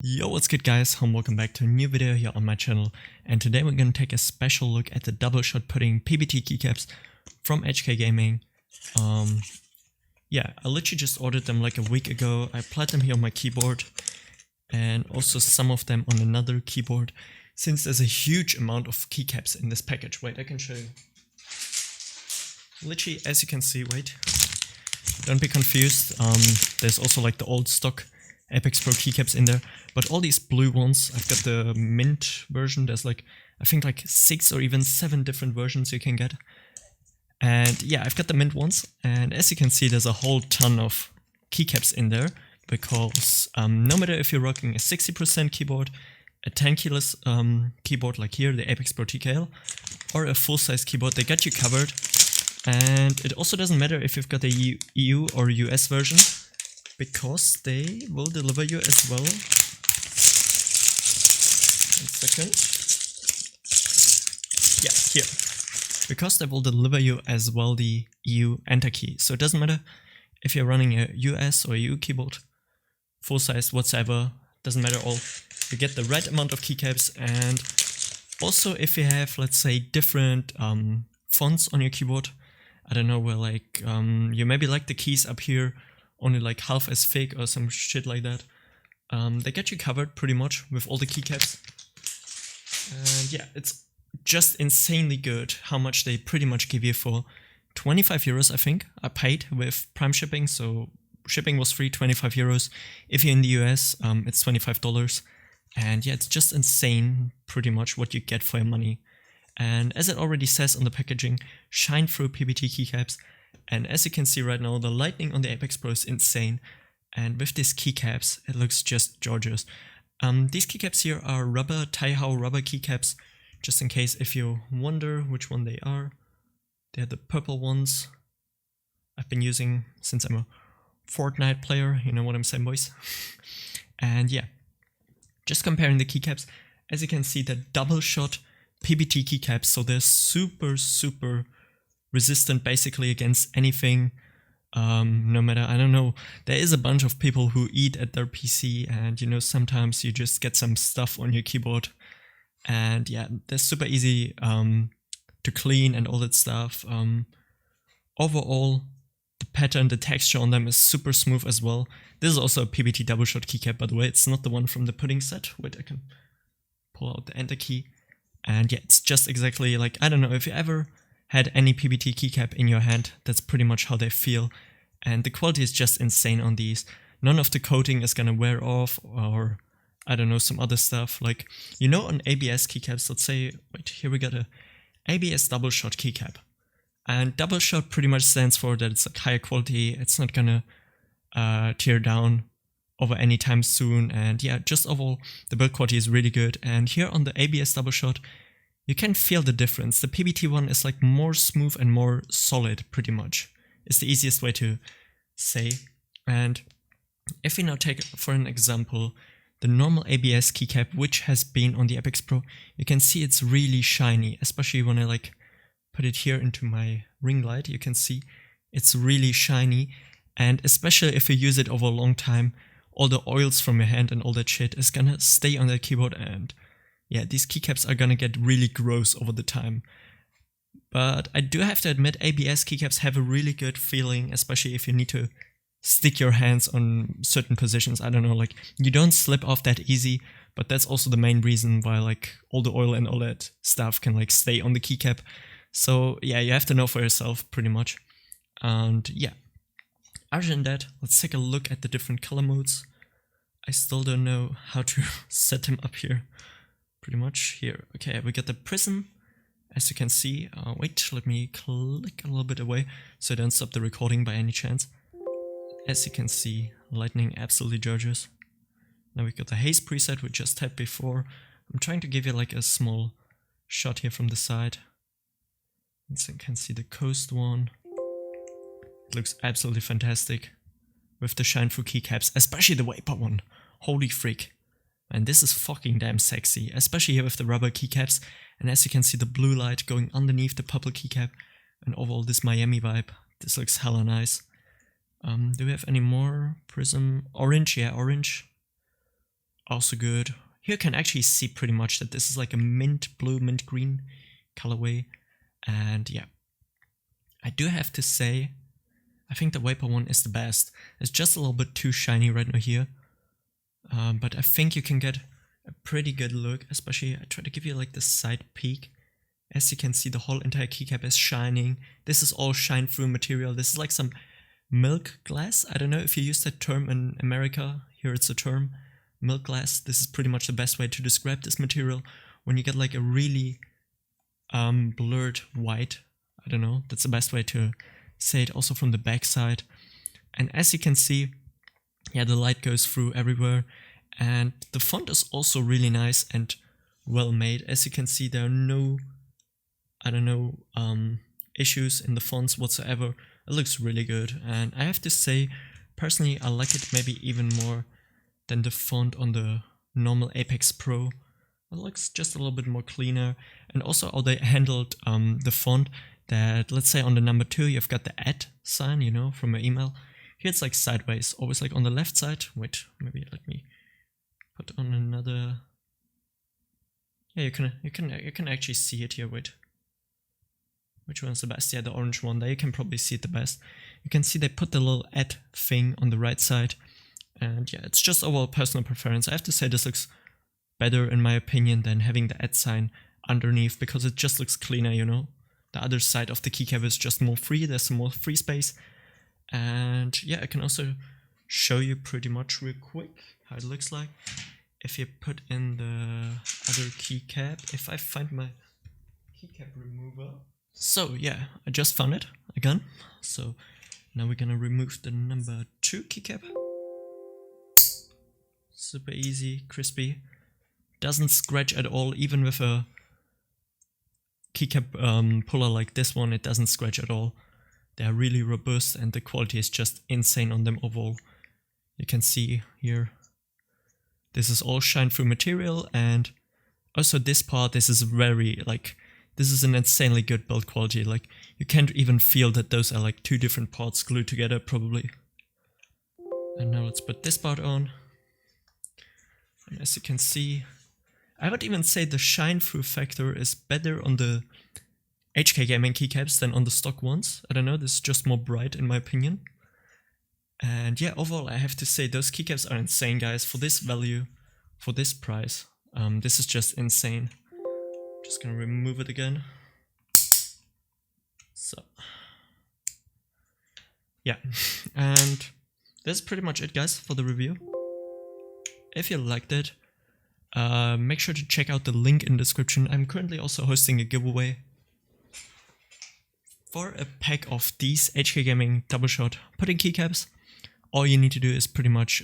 Yo, what's good guys, and welcome back to a new video here on my channel. And today we're going to take a special look at the double shot pudding PBT keycaps from HK Gaming. Yeah, I literally just ordered them like a week ago. I applied them here on my keyboard and also some of them on another keyboard, since there's a huge amount of keycaps in this package. Wait, I can show you. Literally, as you can see, wait, don't be confused, there's also like the old stock Apex Pro keycaps in there, but all these blue ones, I've got the mint version. There's like, I think like 6 or even 7 different versions you can get. And yeah, I've got the mint ones, and as you can see, there's a whole ton of keycaps in there, because no matter if you're rocking a 60% keyboard, a 10 keyless keyboard like here, the Apex Pro TKL, or a full-size keyboard, they got you covered. And it also doesn't matter if you've got the EU or US version, because they will deliver you as well. 1 second. Yeah, here. Because they will deliver you as well the EU enter key. So it doesn't matter if you're running a US or EU keyboard, full size, whatsoever, doesn't matter all. You get the right amount of keycaps, and also if you have, let's say, different fonts on your keyboard. I don't know, where like you maybe like the keys up here only like half as thick or some shit like that. They get you covered pretty much with all the keycaps. And yeah, it's just insanely good how much they pretty much give you for 25 euros, I think. I paid with Prime shipping, so shipping was free, 25 euros. If you're in the US, it's $25. And yeah, it's just insane pretty much what you get for your money. And as it already says on the packaging, shine through PBT keycaps. And as you can see right now, the lighting on the Apex Pro is insane. And with these keycaps, it looks just gorgeous. These keycaps here are rubber, Taihao rubber keycaps, just in case if you wonder which one they are. They're the purple ones I've been using since I'm a Fortnite player, you know what I'm saying, boys? And yeah, just comparing the keycaps, as you can see, the double shot PBT keycaps, so they're super resistant basically against anything, no matter, I don't know, there is a bunch of people who eat at their PC, and you know, sometimes you just get some stuff on your keyboard, and yeah, they're super easy to clean and all that stuff. Overall, the pattern, the texture on them is super smooth as well. This is also a PBT double shot keycap, by the way. It's not the one from the pudding set. Wait, I can pull out the enter key, and yeah, it's just exactly like, I don't know if you ever had any PBT keycap in your hand, that's pretty much how they feel. And the quality is just insane on these. None of the coating is gonna wear off, or I don't know, some other stuff. Like, you know, on ABS keycaps, let's say, wait, here we got a ABS double shot keycap. And double shot pretty much stands for that it's like higher quality, it's not gonna tear down over any time soon. And yeah, just overall, the build quality is really good. And here on the ABS double shot, you can feel the difference. The PBT one is like more smooth and more solid, pretty much. It's the easiest way to say. And if we now take, for an example, the normal ABS keycap, which has been on the Apex Pro, you can see it's really shiny, especially when I like put it here into my ring light. You can see it's really shiny, and especially if you use it over a long time, all the oils from your hand and all that shit is gonna stay on the keyboard, and yeah, these keycaps are gonna get really gross over the time. But I do have to admit, ABS keycaps have a really good feeling, especially if you need to stick your hands on certain positions. I don't know, like, you don't slip off that easy, but that's also the main reason why like all the oil and all that stuff can like stay on the keycap. So yeah, you have to know for yourself pretty much. And yeah, other than that, let's take a look at the different color modes. I still don't know how to set them up here. Pretty much here. Okay, we got the prism, as you can see. Wait, let me click a little bit away so I don't stop the recording by any chance. As you can see, lightning absolutely gorgeous. Now we got the haze preset we just had before. I'm trying to give you like a small shot here from the side. So you can see the coast one. It looks absolutely fantastic with the shine through keycaps, especially the vapor one. Holy freak. And this is fucking damn sexy, especially here with the rubber keycaps. And as you can see, the blue light going underneath the purple keycap, and overall this Miami vibe. This looks hella nice. Do we have any more prism? Orange, yeah, orange. also good. Here you can actually see pretty much that this is like a mint blue, mint green colorway. And yeah, I do have to say, I think the Vapor one is the best. It's just a little bit too shiny right now here. But I think you can get a pretty good look, especially I try to give you like the side peek. As you can see, the whole entire keycap is shining. This is all shine through material. This is like some milk glass. I don't know if you use that term in America. Here it's a term, milk glass. This is pretty much the best way to describe this material. When you get like a really blurred white, I don't know, that's the best way to say it, also from the back side. And as you can see, yeah, the light goes through everywhere. And the font is also really nice and well made. As you can see, there are no, I don't know, issues in the fonts whatsoever. It looks really good, and I have to say, personally, I like it maybe even more than the font on the normal Apex Pro. It looks just a little bit more cleaner, and also how they handled the font, that let's say on the number 2 you've got the @ sign, you know, from your email. Here it's like sideways, always like on the left side. Wait, maybe let me put on another. Yeah, you can actually see it here. Wait. Which one's the best? Yeah, the orange one. There you can probably see it the best. You can see they put the little @ thing on the right side. And yeah, it's just overall personal preference. I have to say this looks better in my opinion than having the @ sign underneath, because it just looks cleaner, you know. The other side of the keycap is just more free. There's some more free space. And yeah, I can also show you pretty much real quick how it looks like. If you put in the other keycap, if I find my keycap remover. So yeah, I just found it again. So now we're gonna remove the number 2 keycap. Super easy, crispy. Doesn't scratch at all, even with a keycap puller like this one, it doesn't scratch at all. They're really robust and the quality is just insane on them overall. You can see here, this is all shine through material, and also this part, this is very like, this is an insanely good build quality. Like, you can't even feel that those are like 2 different parts glued together probably. And now let's put this part on. And as you can see, I would even say the shine through factor is better on the HK Gaming keycaps than on the stock ones. I don't know, this is just more bright in my opinion. And yeah, overall I have to say those keycaps are insane, guys. For this value, for this price, this is just insane. Just gonna remove it again. So yeah, and that's pretty much it, guys, for the review. If you liked it, make sure to check out the link in the description. I'm currently also hosting a giveaway for a pack of these HK Gaming double shot pudding keycaps. All you need to do is pretty much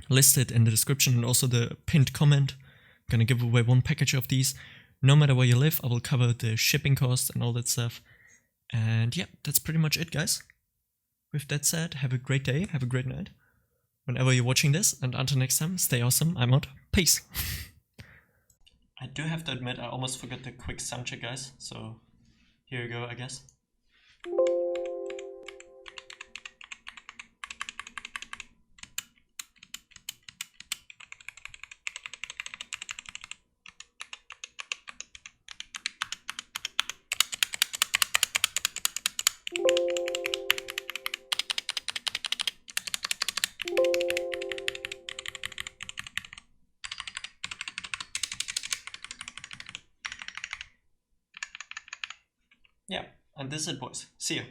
list it in the description and also the pinned comment. I'm gonna give away 1 package of these. No matter where you live, I will cover the shipping cost and all that stuff. And yeah, that's pretty much it, guys. With that said, have a great day, have a great night, whenever you're watching this, and until next time, stay awesome. I'm out. Peace. I do have to admit, I almost forgot the quick sound check, guys. So here you go, I guess. Yeah, and this is it, boys. See you.